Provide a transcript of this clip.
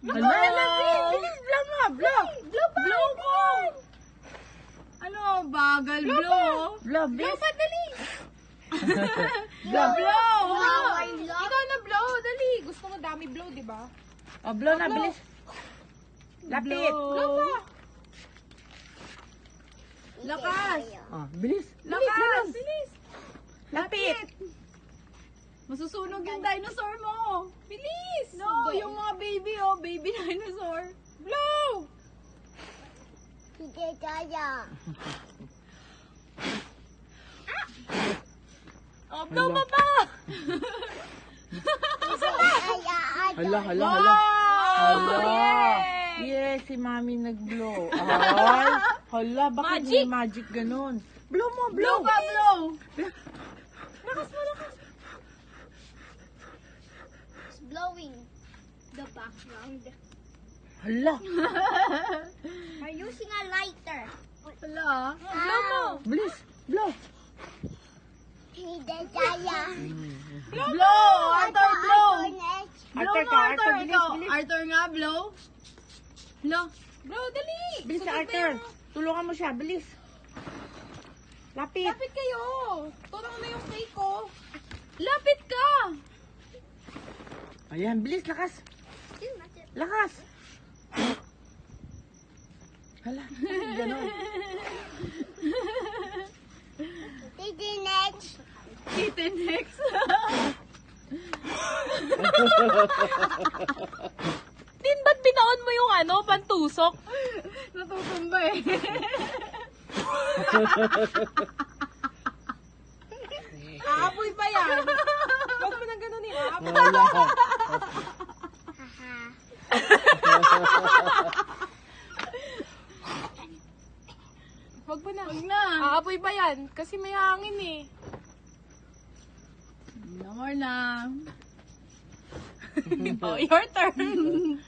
Ano? Bilis, blow mo. Blow. Blow mo. Ano? Bagal, blow. Blow, Blow pa, dali. Blow. Blow. Ikaw na blow, dali. Gusto mo dami blow, di ba? Oh, blow na, bilis. Lapit. Blow pa. Lakas. Oh, bilis. Lakas. Bilis. Lapit. Masusunog yung dinosaur mo. Bilis. No, yung mga baby, oh. Baby dinosaur. Blow. Sige, kaya. Oh, blow mo pa. Hala, Wow! Hala. Yes, si mami nag-blow. Ay, hala, bakit Magic. may magic ganun? Blow mo, Blow blow. pa, blow. Lakas mo, lakas. It's blowing the background. Hala. We're using a lighter. Wala. Blow mo. Bilis, blow. Hindi kaya. Blow. Arthur, blow. Blow Arthur mo, ka, Arthur. Arthur, bilis, Ikaw. bilis. Arthur nga, blow. Blow. Blow, dali. Bilis Sunod sa na Arthur. yun. Tulungan mo siya, bilis. Lapit. Lapit kayo. Tulong na yung cake ko. Lapit ka. Ayan, bilis, lakas. Lakas. Hala, ganun. Titi next. Kitten next. Tin, ba't binaon mo yung ano, pantusok? Natutumba eh. Aapoy pa yan. Huwag mo nang ganun eh. Aapoy. Wala. Huwag mo na. Huwag na. Aapoy pa yan. Kasi may hangin eh. No more na. Oh, your turn.